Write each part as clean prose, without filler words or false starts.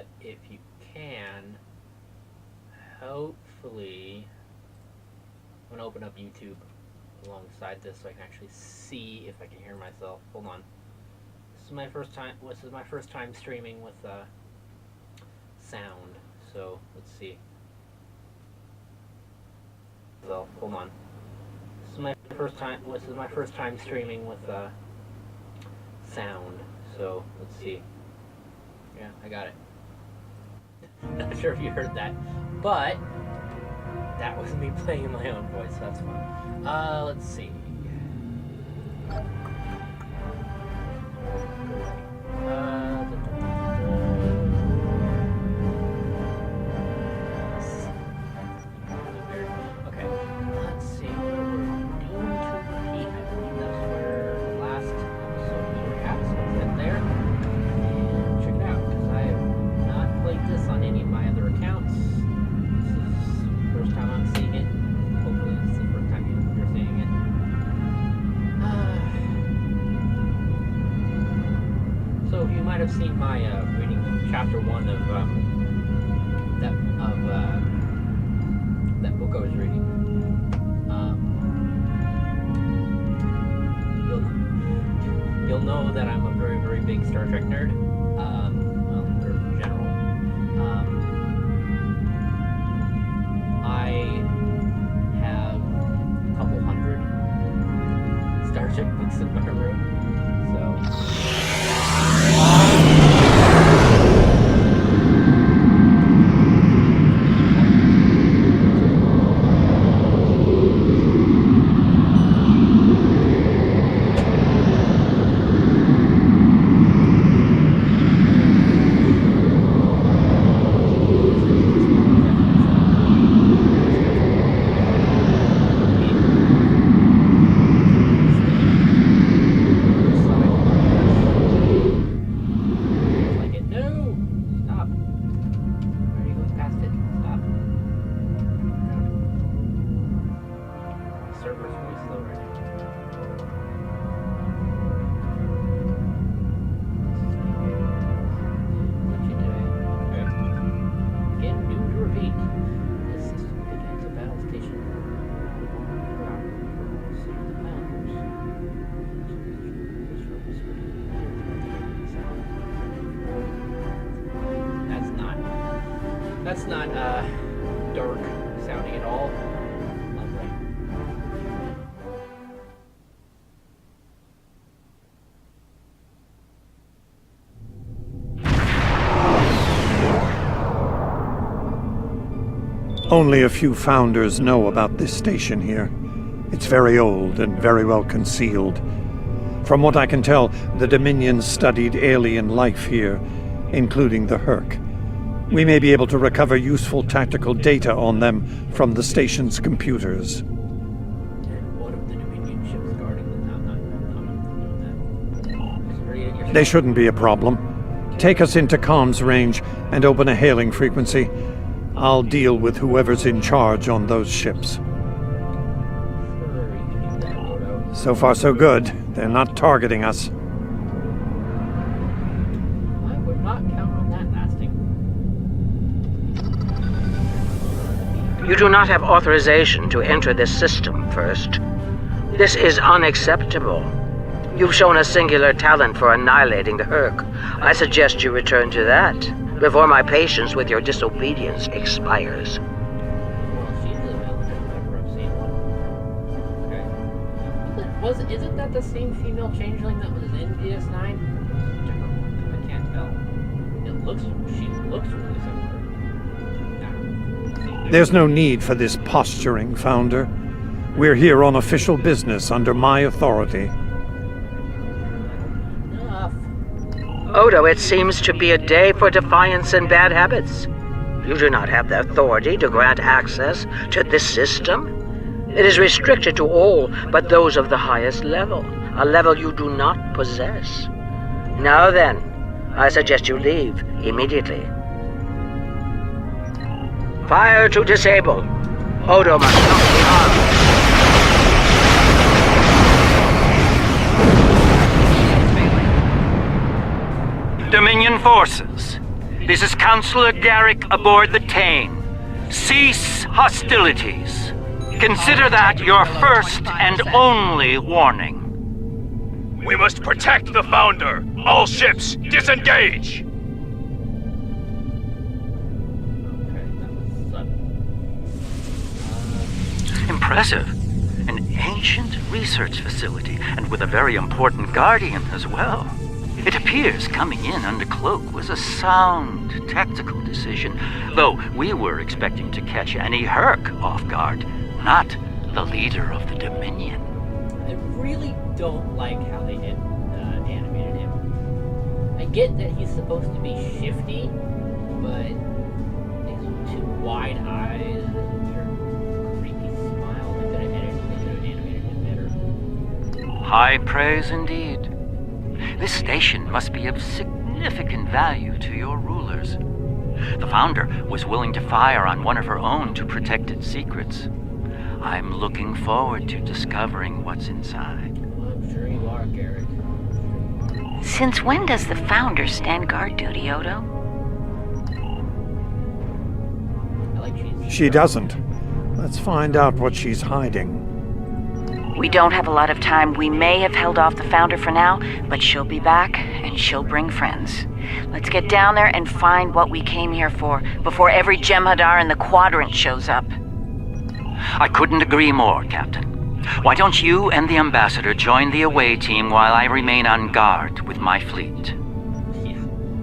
but if you can, hopefully, I'm gonna open up YouTube alongside this so I can actually see if I can hear myself. Hold on. This is my first time streaming with sound. So let's see. So hold on. This is my first time streaming with sound. So let's see. Yeah, I got it. Not sure if you heard that, but that was me playing in my own voice. So that's fun. Let's see. Okay, let's see what we're doing to repeat. I believe that's where the last episode we were at. So let's head there and check it out, because I have not played this on any of my other accounts. This is the first time I'm seeing it. Hopefully this is the first time you're seeing it. So you might have seen my reading chapter 1 of that book I was reading. You'll know that I'm a very, very big Star Trek nerd. Well, or general. I have a couple hundred Star Trek books in my room. So. That's not dark sounding at all. Lovely. Only a few founders know about this station here. It's very old and very well concealed. From what I can tell, the Dominion studied alien life here, including the Herc. We may be able to recover useful tactical data on them from the station's computers. And what if the Dominion ships guarding them? They shouldn't be a problem. Take us into comms range and open a hailing frequency. I'll deal with whoever's in charge on those ships. So far so good. They're not targeting us. I would not count on that lasting. You do not have authorization to enter this system first. This is unacceptable. You've shown a singular talent for annihilating the Herc. I suggest you return to that before my patience with your disobedience expires. Well, she's a militant member. I've seen one. Okay. Isn't that the same female changeling that was in DS9? I can't tell. She looks really similar. Yeah. There's no need for this posturing, Founder. We're here on official business under my authority. Odo, it seems to be a day for defiance and bad habits. You do not have the authority to grant access to this system. It is restricted to all but those of the highest level, a level you do not possess. Now then, I suggest you leave immediately. Fire to disable. Odo must not be harmed. Dominion forces, This is Counselor Garrick aboard the Tane. Cease hostilities. Consider that your first and only warning. We must protect the Founder! All ships, disengage! Okay, that was sudden. Impressive. An ancient research facility, and with a very important guardian as well. It appears coming in under cloak was a sound tactical decision, though we were expecting to catch any Herc off guard, not the leader of the Dominion. I really don't like how they animated him. I get that he's supposed to be shifty, but his two wide eyes, his weird creepy smile, they could have animated him better. High praise indeed. This station must be of significant value to your rulers. The Founder was willing to fire on one of her own to protect its secrets. I'm looking forward to discovering what's inside. Well, I'm sure you are, Garrett. Since when does the Founder stand guard duty, Odo? I like cheese. She doesn't. Let's find out what she's hiding. We don't have a lot of time. We may have held off the Founder for now, but she'll be back, and she'll bring friends. Let's get down there and find what we came here for, before every jem'hadar in the Quadrant shows up. I couldn't agree more, Captain. Why don't you and the Ambassador join the away team while I remain on guard with my fleet? Yeah,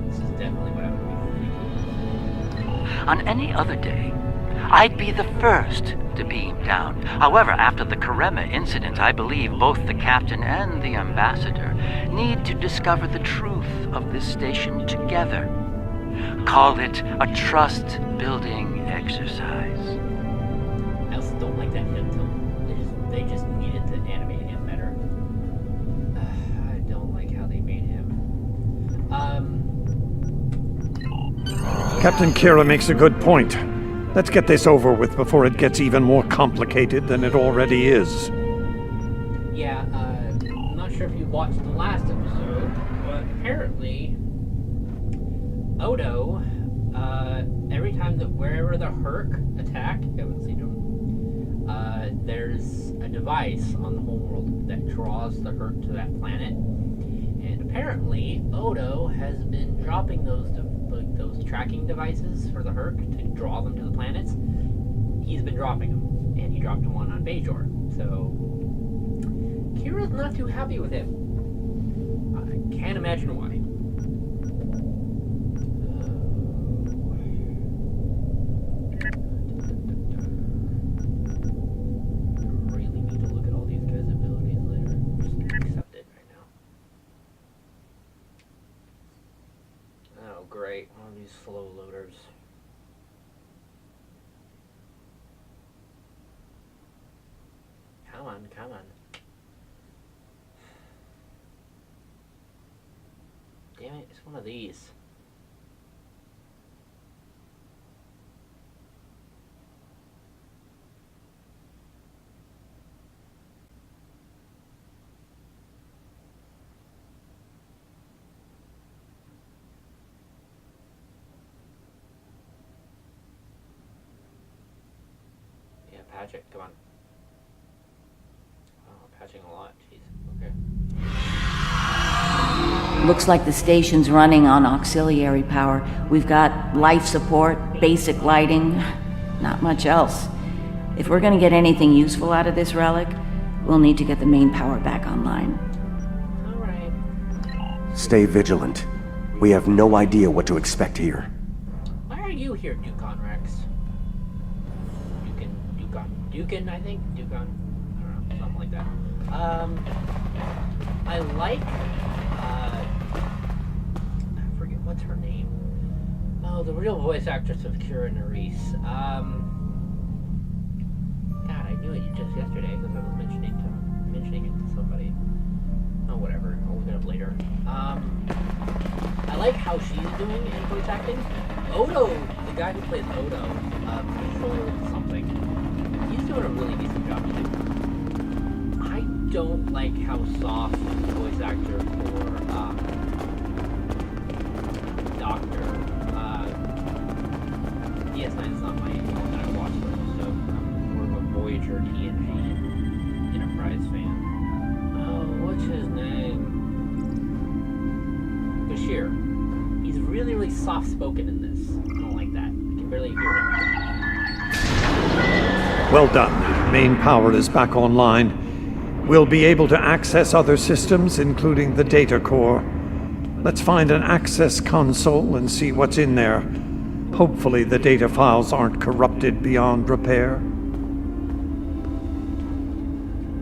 this is definitely what I would be. On any other day, I'd be the first to beam down. However, after the Karema incident, I believe both the Captain and the Ambassador need to discover the truth of this station together. Call it a trust-building exercise. I also don't like that hint tone. They just needed to animate him better. I don't like how they made him. Captain Kira makes a good point. Let's get this over with before it gets even more complicated than it already is. Yeah, I'm not sure if you watched the last episode, but apparently Odo, every time that wherever the Herc attack, I haven't seen him, there's a device on the homeworld that draws the Herc to that planet. And apparently Odo has been dropping those tracking devices for the Herc to draw them to the planets. He's been dropping them, and he dropped one on Bajor. So Kira's not too happy with him. I can't imagine why. I really need to look at all these guys' abilities later. Just accept it right now. Oh, great. One of these slow loaders. Come on, come on. Damn it, it's one of these. Yeah, patch it, come on. Oh, patching a lot, jeez, okay. Looks like the station's running on auxiliary power. We've got life support, basic lighting, not much else. If we're gonna get anything useful out of this relic, we'll need to get the main power back online. Alright. Stay vigilant. We have no idea what to expect here. Why are you here, Dukon Rex? Dukin, I think? Dukon? I don't know, something like that. I like, I forget, what's her name? Oh, the real voice actress of Kira Nerys. God, I knew it just yesterday because I was mentioning it to somebody. Oh, whatever. I'll look it up later. I like how she's doing in voice acting. Odo, the guy who plays Odo, Control something, he's doing a really decent job too. I don't like how soft the voice actor for Doctor really, really soft-spoken in this. I don't like that. I can barely hear him. Well done. Main power is back online. We'll be able to access other systems, including the data core. Let's find an access console and see what's in there. Hopefully the data files aren't corrupted beyond repair.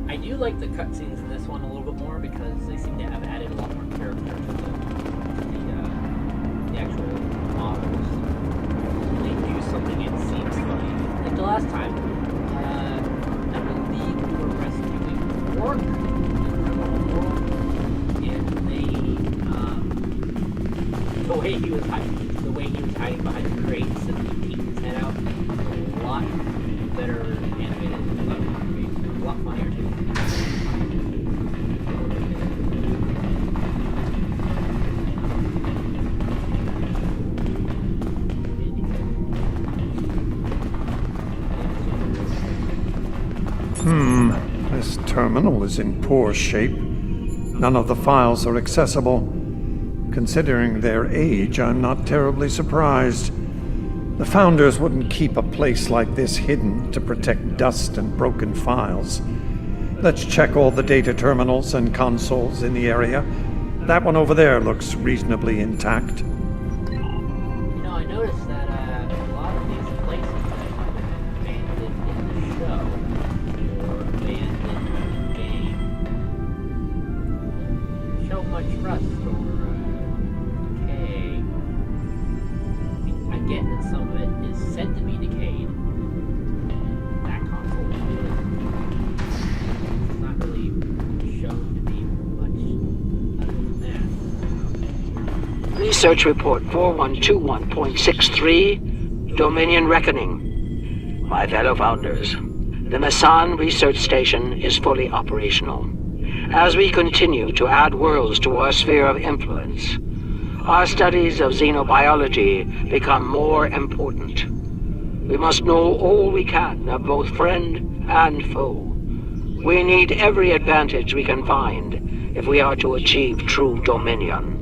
I do like the cutscenes in this one a little bit more because they seem to have added a lot more character to the actual models. When they do something, it seems funny. Like the last time, I believe we were rescuing Orc in the world, and the way he was hiding behind the crates and he peeked his head out, a lot better animated, a lot funnier too. This terminal is in poor shape. None of the files are accessible. Considering their age, I'm not terribly surprised. The founders wouldn't keep a place like this hidden to protect dust and broken files. Let's check all the data terminals and consoles in the area. That one over there looks reasonably intact. You know, I noticed that a lot of these places that have been abandoned in the show or abandoned in the game show much rust or decay. I get that some of it is said to be decayed. That console is not really shown to be much other than that. Research Report 4121.63, Dominion Reckoning. My fellow founders, the Masan Research Station is fully operational. As we continue to add worlds to our sphere of influence, our studies of xenobiology become more important. We must know all we can of both friend and foe. We need every advantage we can find if we are to achieve true dominion.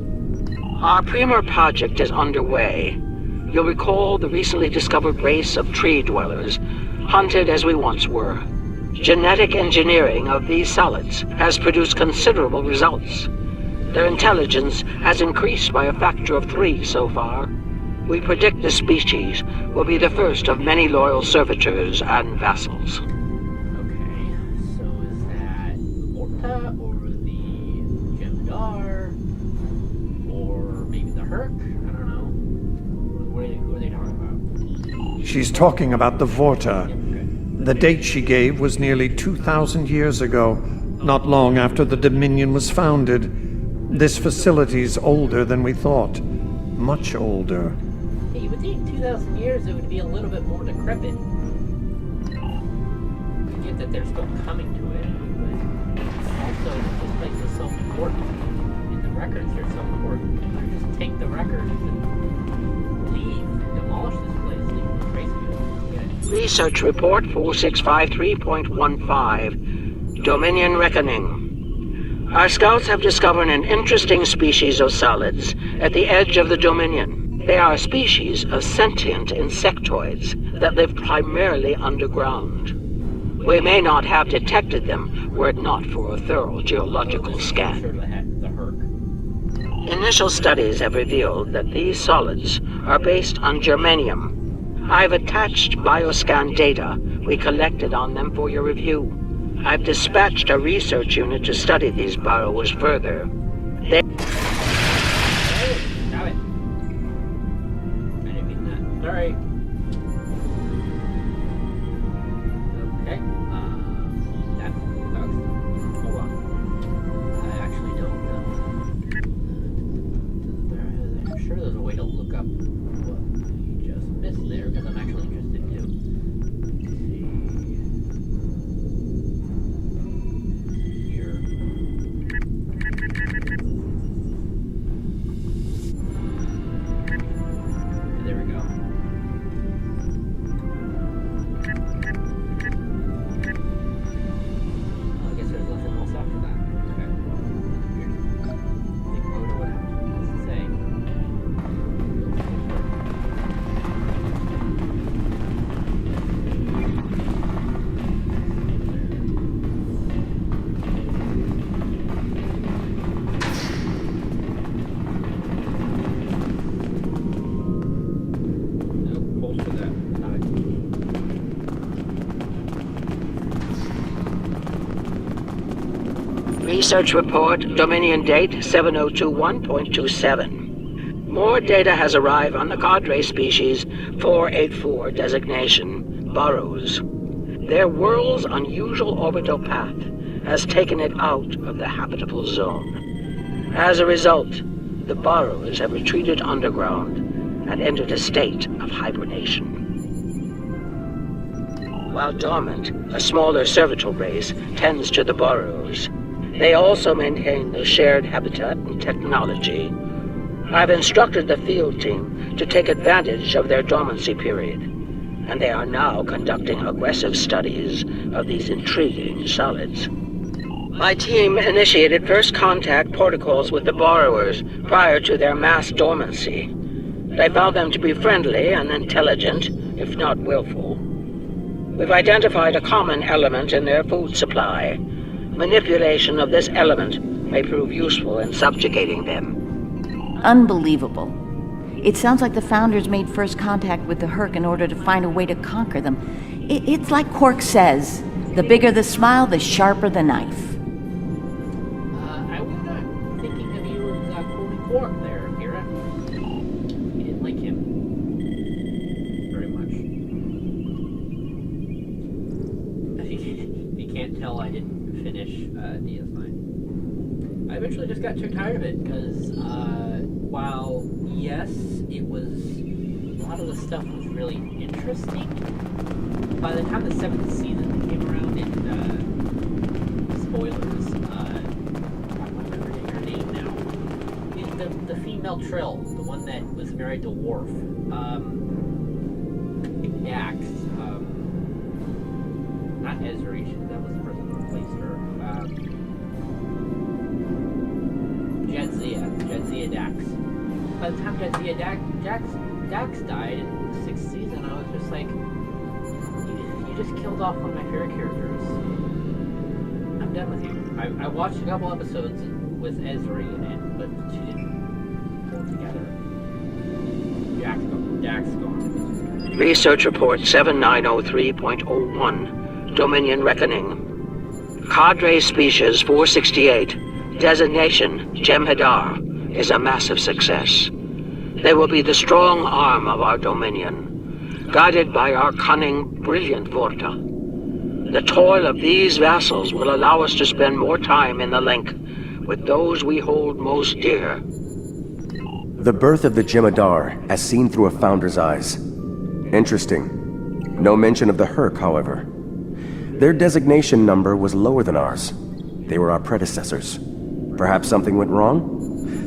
Our Premier project is underway. You'll recall the recently discovered race of tree dwellers, hunted as we once were. Genetic engineering of these solids has produced considerable results. Their intelligence has increased by a factor of 3 so far. We predict the species will be the first of many loyal servitors and vassals. Okay, so is that Orta or the jem'hadar or maybe the Herc? I don't know. Who are they talking about? She's talking about the Vorta. The date she gave was nearly 2,000 years ago, not long after the Dominion was founded. This facility's older than we thought. Much older. Hey, you would think 2,000 years it would be a little bit more decrepit. I get that they're still coming to it, but also this place is so important. And the records are so important. Why don't you just take the records and leave, demolish this place, leave the crazy guys. Research Report 4653.15, Dominion Reckoning. Our scouts have discovered an interesting species of solids at the edge of the Dominion. They are a species of sentient insectoids that live primarily underground. We may not have detected them were it not for a thorough geological scan. The Herc. Initial studies have revealed that these solids are based on germanium. I've attached bioscan data we collected on them for your review. I've dispatched a research unit to study these burrows further. They... Hey, got it. I didn't mean that. Sorry. Okay. That sucks. Hold on. I actually don't know. I'm sure there's a way to look up what you just missed there, because I'm actually interested too. Let's see. Here. Research report, Dominion date 7021.27. More data has arrived on the cadre species 484 designation, Burrows. Their world's unusual orbital path has taken it out of the habitable zone. As a result, the Burrows have retreated underground and entered a state of hibernation. While dormant, a smaller servitor race tends to the Burrows. They also maintain their shared habitat and technology. I've instructed the field team to take advantage of their dormancy period, and they are now conducting aggressive studies of these intriguing solids. My team initiated first contact protocols with the borrowers prior to their mass dormancy. I found them to be friendly and intelligent, if not willful. We've identified a common element in their food supply. Manipulation of this element may prove useful in subjugating them. Unbelievable. It sounds like the Founders made first contact with the Herc in order to find a way to conquer them. It's like Quark says, the bigger the smile, the sharper the knife. I was not thinking of you as quoting Quark there, Kira. You didn't like him very much. If you can't tell, I didn't finish DS9. I eventually just got too tired of it, because while, yes, it was, a lot of the stuff was really interesting, by the time the 7th season came around, and, spoilers, I'm not remembering her name now, the female Trill, the one that was married to Worf, Dax, not Ezri, that was the person who replaced her, Jadzia Dax. By the time Jadzia Dax died in the 6th season, I was just like, you just killed off one of my favorite characters. I'm done with you. I watched a couple episodes with Ezri in it, but she didn't go together. Dax gone. Research report 7903.01, Dominion Reckoning. Cadre species 468, designation jem'hadar, is a massive success. They will be the strong arm of our Dominion, guided by our cunning, brilliant Vorta. The toil of these vassals will allow us to spend more time in the link with those we hold most dear. The birth of the jem'hadar, as seen through a Founder's eyes. Interesting. No mention of the Herc, however. Their designation number was lower than ours. They were our predecessors. Perhaps something went wrong?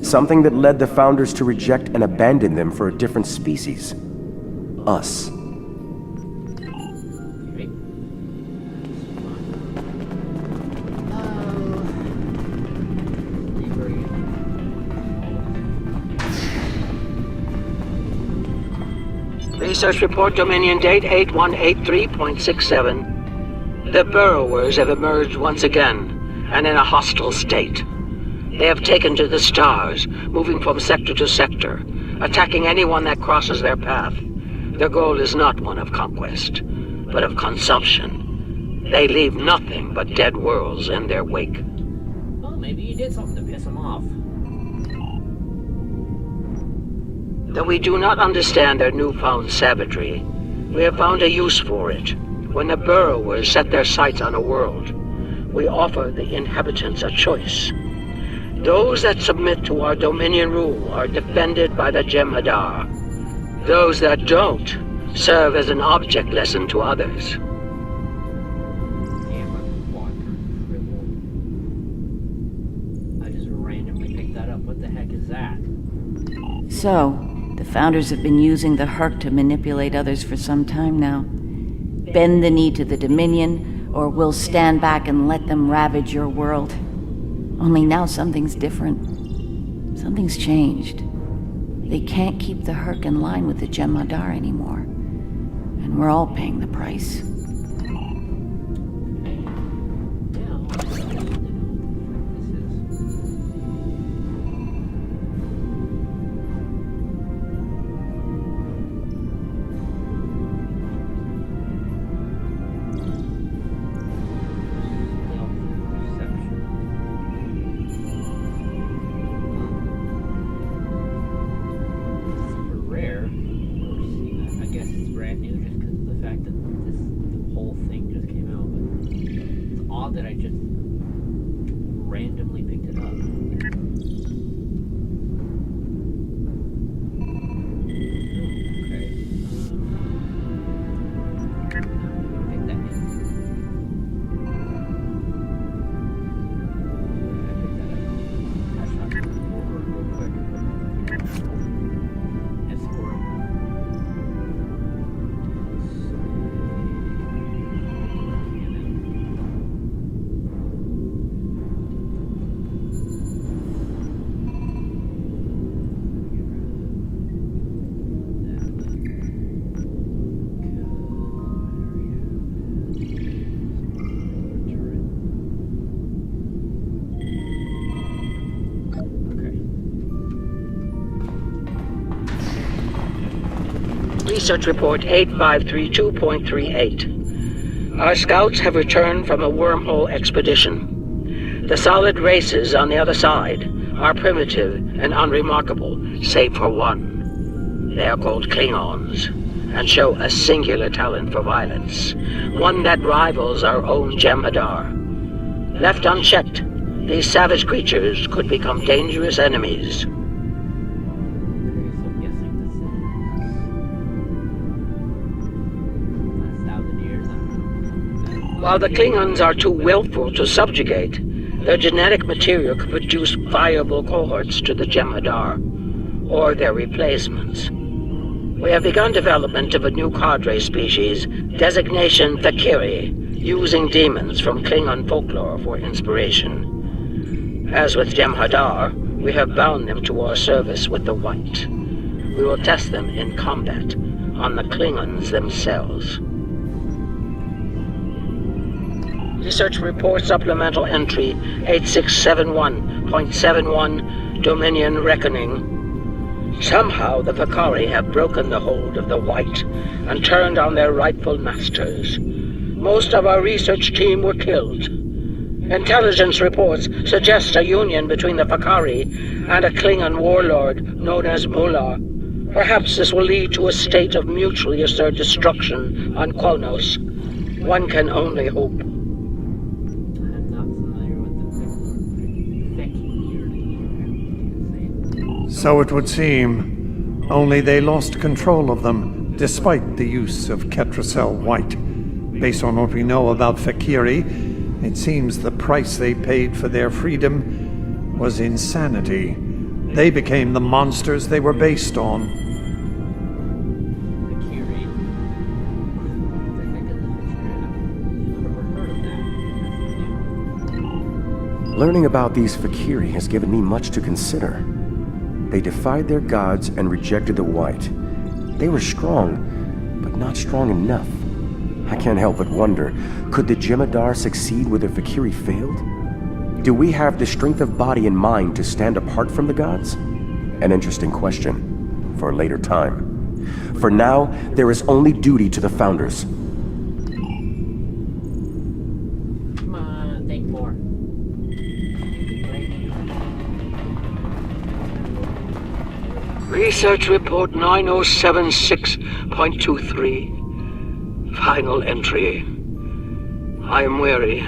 Something that led the Founders to reject and abandon them for a different species. Us. Research report Dominion date 8183.67. The Burrowers have emerged once again, and in a hostile state. They have taken to the stars, moving from sector to sector, attacking anyone that crosses their path. Their goal is not one of conquest, but of consumption. They leave nothing but dead worlds in their wake. Well, maybe you did something to piss them off. Though we do not understand their newfound savagery, we have found a use for it. When the Burrowers set their sights on a world, we offer the inhabitants a choice. Those that submit to our Dominion rule are defended by the jem'hadar. Those that don't serve as an object lesson to others. I just randomly picked that up. What the heck is that? So, the Founders have been using the Herc to manipulate others for some time now. Bend the knee to the Dominion, or we'll stand back and let them ravage your world. Only now something's different. Something's changed. They can't keep the Herc in line with the jem'hadar anymore. And we're all paying the price. odd that I just randomly picked it up. Research Report 8532.38. Our scouts have returned from a wormhole expedition. The solid races on the other side are primitive and unremarkable, save for one. They are called Klingons, and show a singular talent for violence, one that rivals our own jem'hadar. Left unchecked, these savage creatures could become dangerous enemies. While the Klingons are too willful to subjugate, their genetic material could produce viable cohorts to the jem'hadar, or their replacements. We have begun development of a new cadre species, designation Fakiri, using demons from Klingon folklore for inspiration. As with jem'hadar, we have bound them to our service with the White. We will test them in combat on the Klingons themselves. Research Report Supplemental Entry 8671.71, Dominion Reckoning. Somehow the Fakari have broken the hold of the White and turned on their rightful masters. Most of our research team were killed. Intelligence reports suggest a union between the Fakari and a Klingon warlord known as Mullah. Perhaps this will lead to a state of mutually assured destruction on Qualnos. One can only hope. So it would seem. Only they lost control of them, despite the use of Ketracel White. Based on what we know about Fakiri, it seems the price they paid for their freedom was insanity. They became the monsters they were based on. Learning about these Fakiri has given me much to consider. They defied their gods and rejected the White. They were strong, but not strong enough. I can't help but wonder, could the jem'hadar succeed where the Fakiri failed? Do we have the strength of body and mind to stand apart from the gods? An interesting question for a later time. For now, there is only duty to the Founders. Come on, take more. Research Report 9076.23. Final entry. I am weary.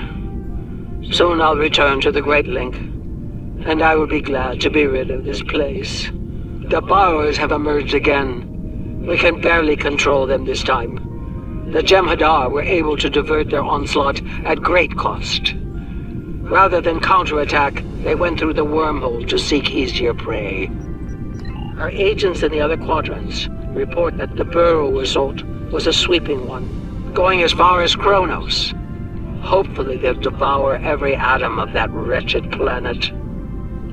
Soon I'll return to the Great Link, and I will be glad to be rid of this place. The borrowers have emerged again. We can barely control them this time. The jem'hadar were able to divert their onslaught at great cost. Rather than counterattack, they went through the wormhole to seek easier prey. Our agents in the other quadrants report that the burrow assault was a sweeping one, going as far as Kronos. Hopefully they'll devour every atom of that wretched planet.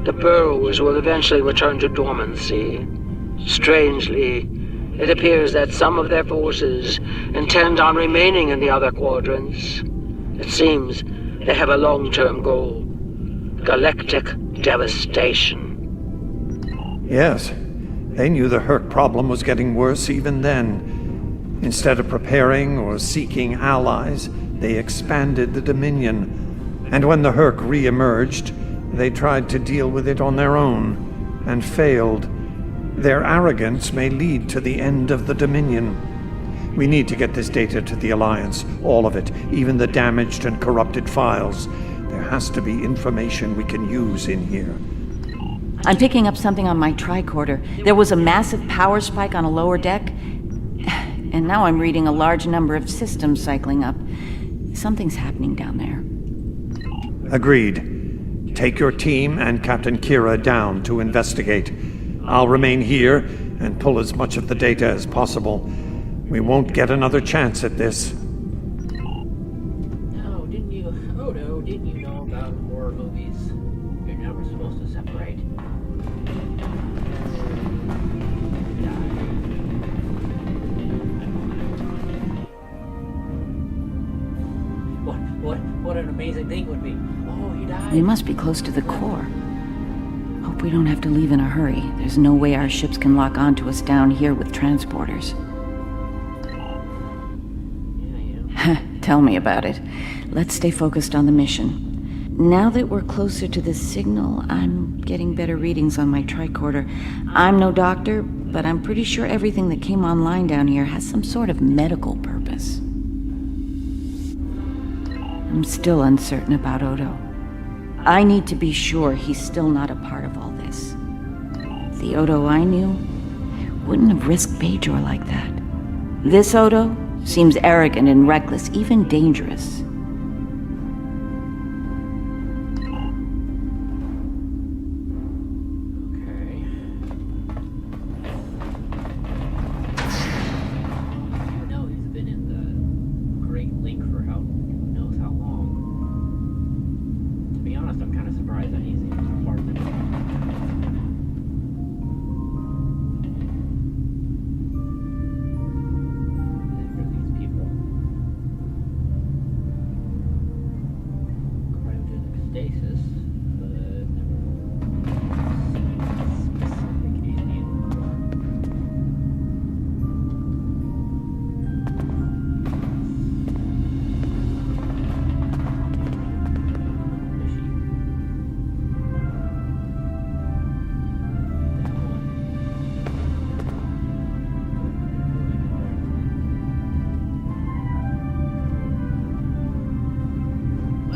The burrowers will eventually return to dormancy. Strangely, it appears that some of their forces intend on remaining in the other quadrants. It seems they have a long-term goal: galactic devastation. Yes, they knew the Herc problem was getting worse even then. Instead of preparing or seeking allies, they expanded the Dominion. And when the Herc re-emerged, they tried to deal with it on their own, and failed. Their arrogance may lead to the end of the Dominion. We need to get this data to the Alliance, all of it, even the damaged and corrupted files. There has to be information we can use in here. I'm picking up something on my tricorder. There was a massive power spike on a lower deck, and now I'm reading a large number of systems cycling up. Something's happening down there. Agreed. Take your team and Captain Kira down to investigate. I'll remain here and pull as much of the data as possible. We won't get another chance at this. No, didn't you... Odo, didn't you know about horror movies? You're never supposed to separate. What an amazing thing would be. Oh, he died. We must be close to the core. Hope we don't have to leave in a hurry. There's no way our ships can lock onto us down here with transporters. Yeah. Tell me about it. Let's stay focused on the mission. Now that we're closer to the signal, I'm getting better readings on my tricorder. I'm no doctor, but I'm pretty sure everything that came online down here has some sort of medical purpose. I'm still uncertain about Odo. I need to be sure he's still not a part of all this. The Odo I knew wouldn't have risked Bajor like that. This Odo seems arrogant and reckless, even dangerous. Okay. You know he's been in the Great Lake for who knows how long. To be honest, I'm kind of surprised that he's even part of it. These people. Cryogenic stasis, but never specific alien form.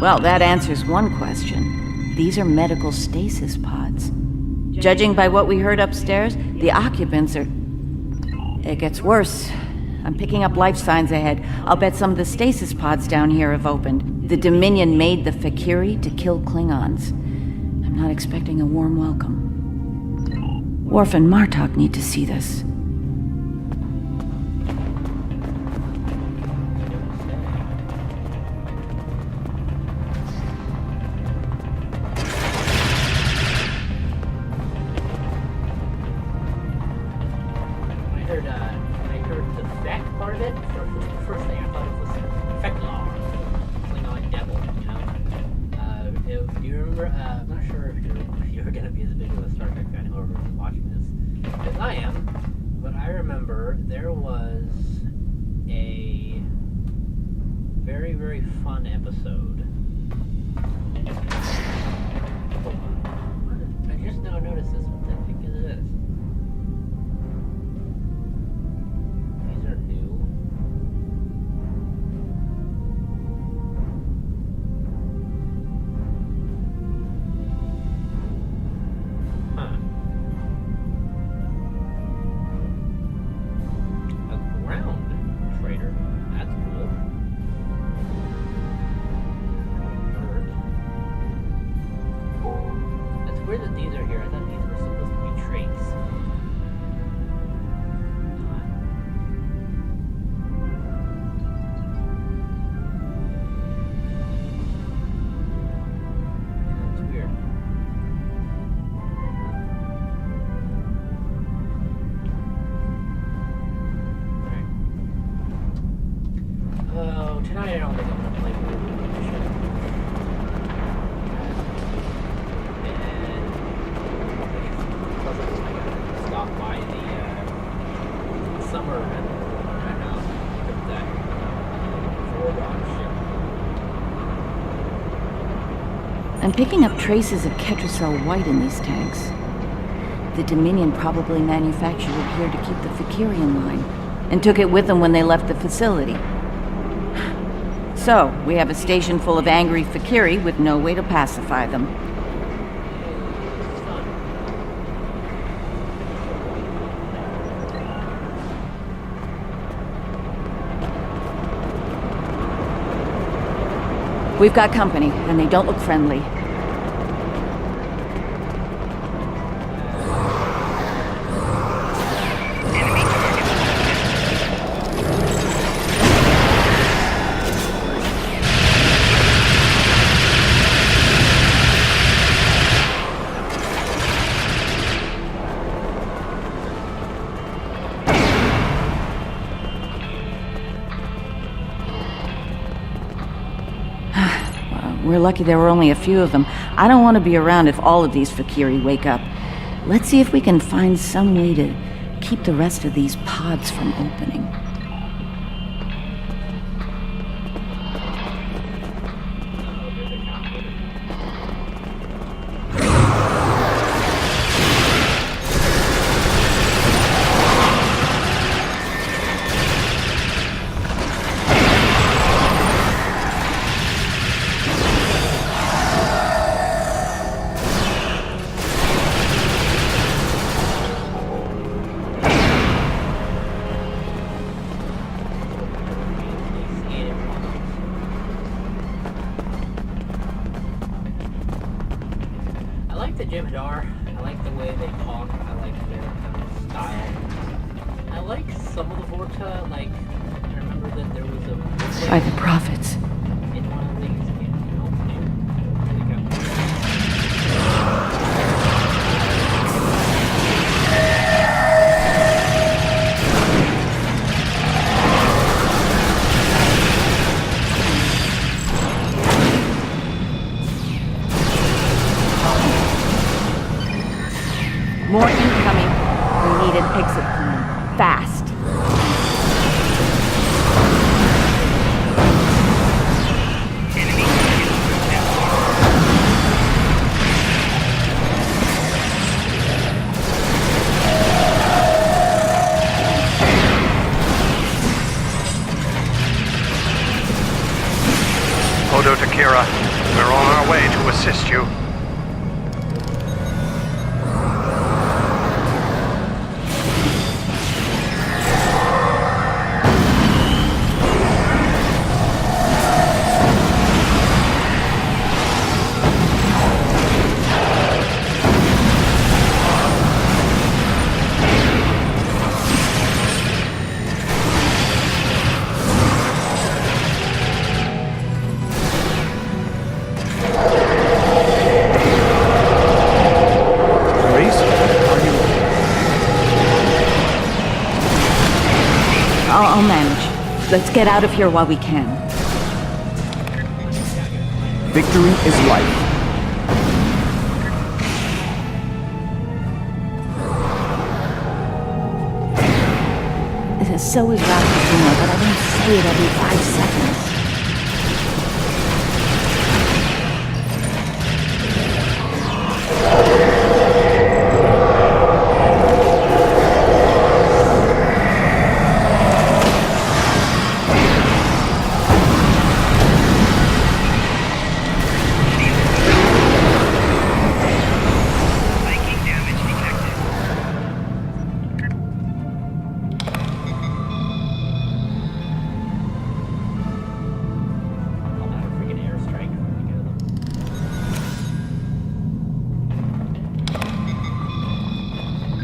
Well, that answers one question. These are medical stasis pods. Judging by what we heard upstairs, the occupants are... It gets worse. I'm picking up life signs ahead. I'll bet some of the stasis pods down here have opened. The Dominion made the Fakiri to kill Klingons. I'm not expecting a warm welcome. Worf and Martok need to see this. I heard the Vec part of it. First thing I thought it was Feklar, Klingon devil, you know? Do you remember, I'm not sure if you're going to be as big of a Star Trek fan, whoever is watching this, as I am, but I remember there was a very, very fun episode. Hold on. I just now noticed this. What the heck is this? These are new. Huh. A ground trader. That's cool. Bird. That's weird that these are here. I thought these were supposed to be traits. That's weird. Alright. Oh, tonight I don't think I'm gonna play with the ship. And I gotta stop by the summer and pick up that Voron ship. I'm picking up traces of Ketracel white in these tanks. The Dominion probably manufactured it here to keep the Fakiri in line. and took it with them when they left the facility. So, we have a station full of angry Fakiri with no way to pacify them. We've got company, and they don't look friendly. We're lucky there were only a few of them. I don't want to be around if all of these Fakiri wake up. Let's see if we can find some way to keep the rest of these pods from opening. I like the jem'hadar. I like the way they talk. I like their kind of style. I like some of the Vorta. Like, I remember that there was a By the prophets. in one of these games. There you go. More incoming. We need an exit plan. Fast. Odo to Kira, we're on our way to assist you. I'll manage. Let's get out of here while we can. Victory is life. So is Rakazuma, but I don't say it every 5 seconds.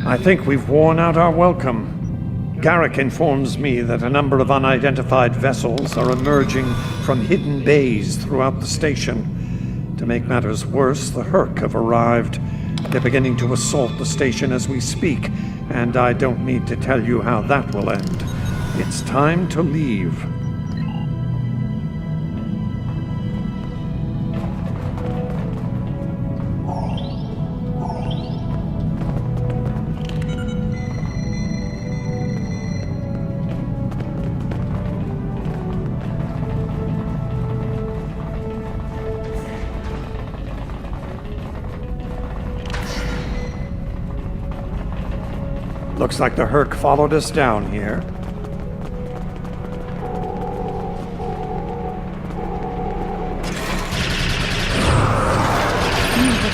I think we've worn out our welcome. Garrick informs me that a number of unidentified vessels are emerging from hidden bays throughout the station. To make matters worse, the Herc have arrived. They're beginning to assault the station as we speak, and I don't need to tell you how that will end. It's time to leave. Looks like the Herc followed us down here.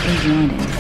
quickly joining.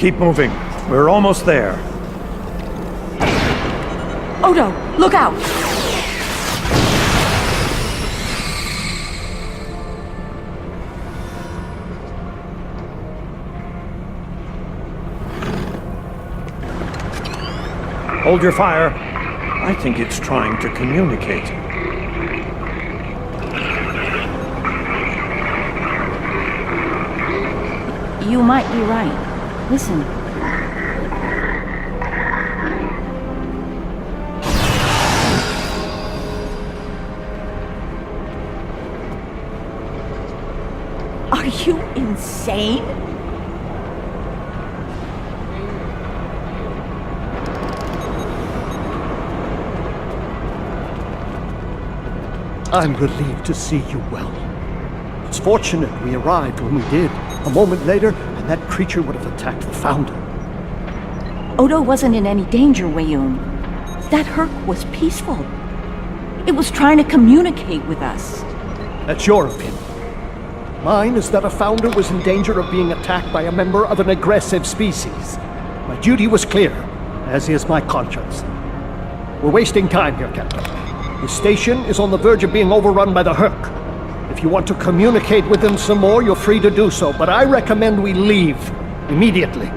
Keep moving. We're almost there. Odo, look out! Hold your fire. I think it's trying to communicate. You might be right. Listen. Are you insane? I'm relieved to see you well. It's fortunate we arrived when we did. A moment later, and that creature would have attacked the Founder. Odo wasn't in any danger, Wayun. That Herc was peaceful. It was trying to communicate with us. That's your opinion. Mine is that a Founder was in danger of being attacked by a member of an aggressive species. My duty was clear, as is my conscience. We're wasting time here, Captain. The station is on the verge of being overrun by the Herc. If you want to communicate with them some more, you're free to do so, but I recommend we leave immediately.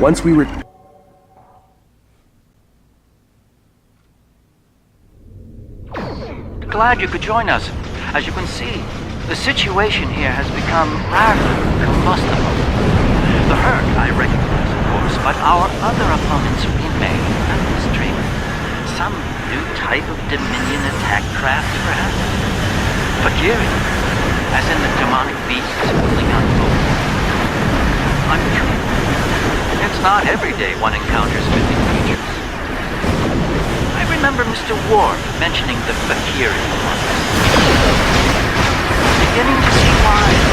Once we Glad you could join us. As you can see, the situation here has become rather combustible. The herd I recognize, of course, but our other opponents remain a mystery. Some new type of Dominion attack craft, perhaps? Fakiri, as in the demonic beasts ruling on both. Untrue. It's not every day one encounters mythic creatures. I remember Mr. Ward mentioning the Fakiri once. Beginning to see why.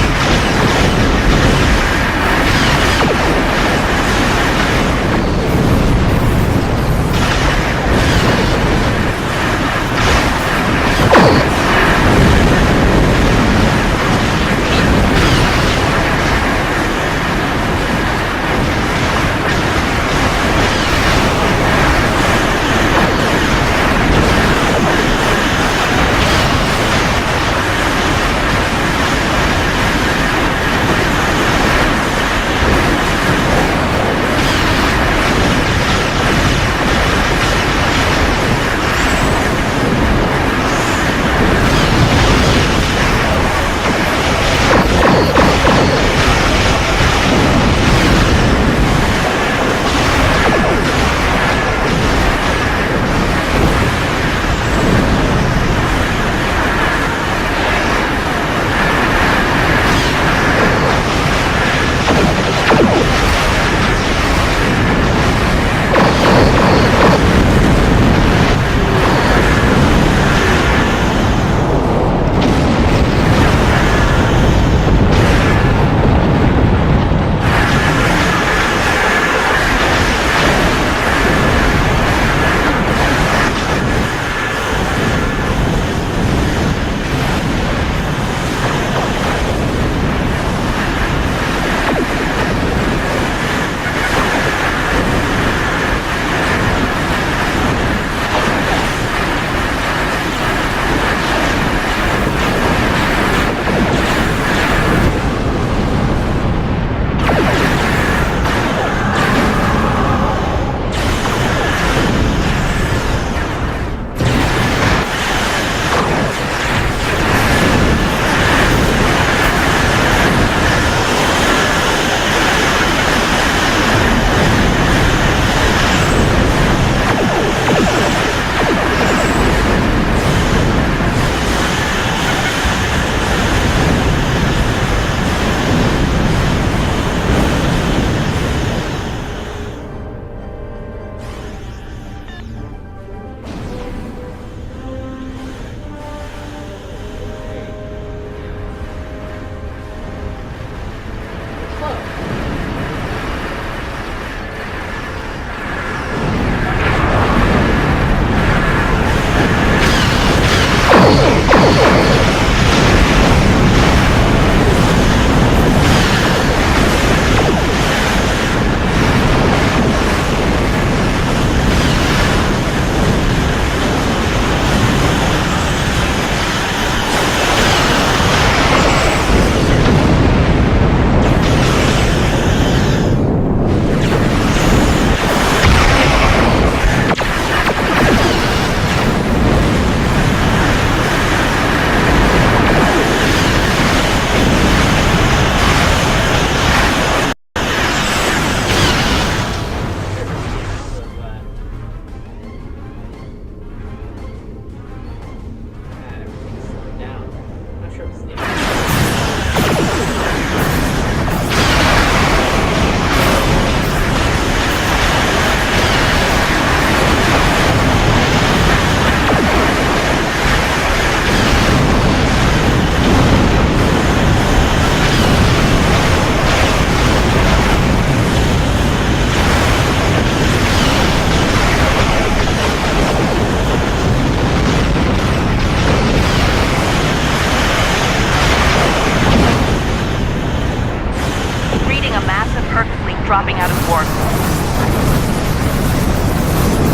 dropping out of warp.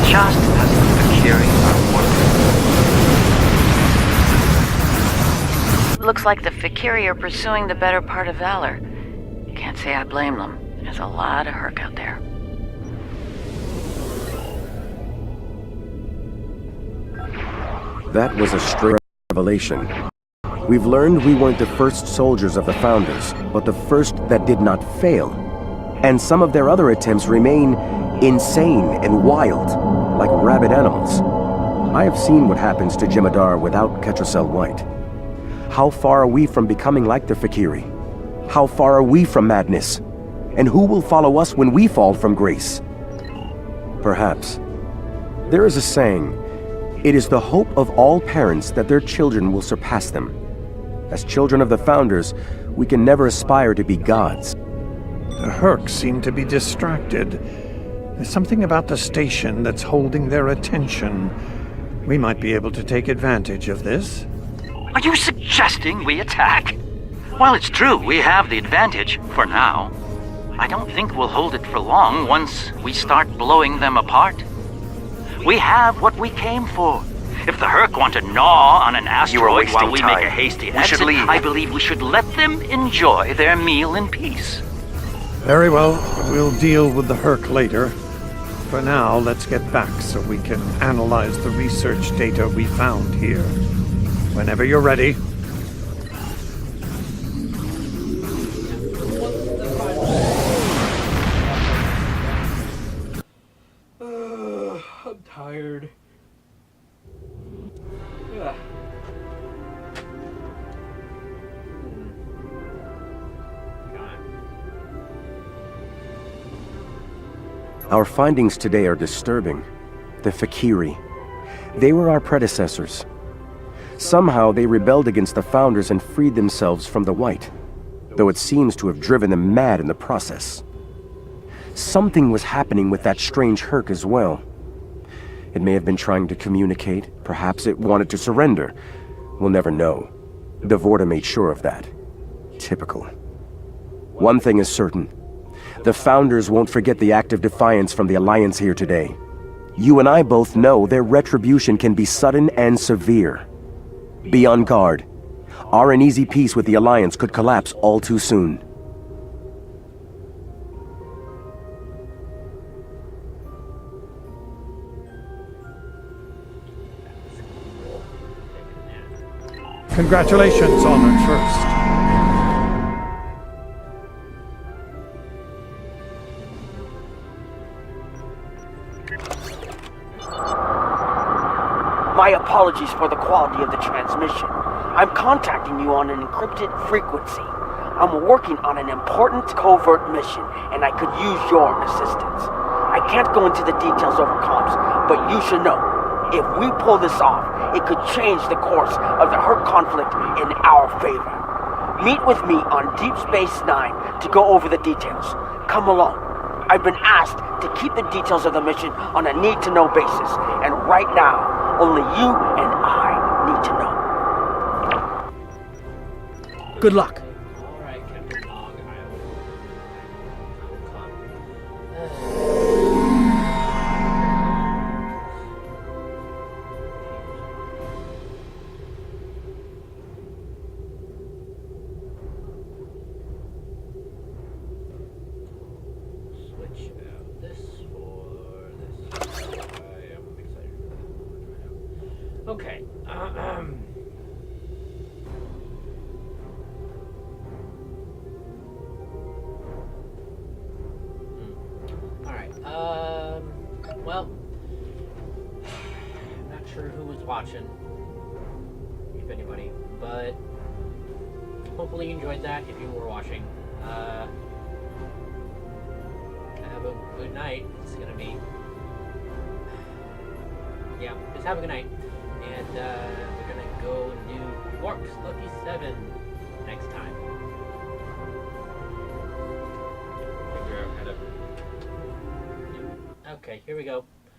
Just as the Fakiri are working. Looks like the Fakiri are pursuing the better part of valor. Can't say I blame them. There's a lot of herc out there. That was a straight revelation. We've learned we weren't the first soldiers of the Founders, but the first that did not fail. And some of their other attempts remain insane and wild, like rabid animals. I have seen what happens to jem'hadar without Ketracel White. How far are we from becoming like the Fakiri? How far are we from madness? And who will follow us when we fall from grace? Perhaps. There is a saying, it is the hope of all parents that their children will surpass them. As children of the Founders, we can never aspire to be gods. The Herc seem to be distracted. There's something about the station that's holding their attention. We might be able to take advantage of this. Are you suggesting we attack? While it's true we have the advantage, for now, I don't think we'll hold it for long once we start blowing them apart. We have what we came for. If the Herc want to gnaw on an asteroid while we make a hasty exit, I believe we should let them enjoy their meal in peace. Very well, we'll deal with the Herc later. For now, let's get back so we can analyze the research data we found here. Whenever you're ready. I'm tired. Ugh. Our findings today are disturbing. The Fakiri. They were our predecessors. Somehow they rebelled against the Founders and freed themselves from the White, though it seems to have driven them mad in the process. Something was happening with that strange Herc as well. It may have been trying to communicate, perhaps it wanted to surrender. We'll never know. The Vorta made sure of that. Typical. One thing is certain. The Founders won't forget the act of defiance from the Alliance here today. You and I both know their retribution can be sudden and severe. Be on guard. Our uneasy peace with the Alliance could collapse all too soon. Congratulations, Honored First. My apologies for the quality of the transmission. I'm contacting you on an encrypted frequency. I'm working on an important covert mission, and I could use your assistance. I can't go into the details over comms, but you should know, if we pull this off, it could change the course of the Herc conflict in our favor. Meet with me on Deep Space 9 to go over the details. Come along. I've been asked to keep the details of the mission on a need-to-know basis, and right now, only you and I need to know. Good luck. Alright, Captain Nog, I will come. Switch out this for this. I am excited for that. Okay. Alright, well, I'm not sure who was watching, if anybody, but hopefully you enjoyed that if you were watching. Have a good night. It's gonna be, yeah, just have a good night. And we're gonna go and do Quark's Lucky 7 next time. Figure out how to. Okay, here we go.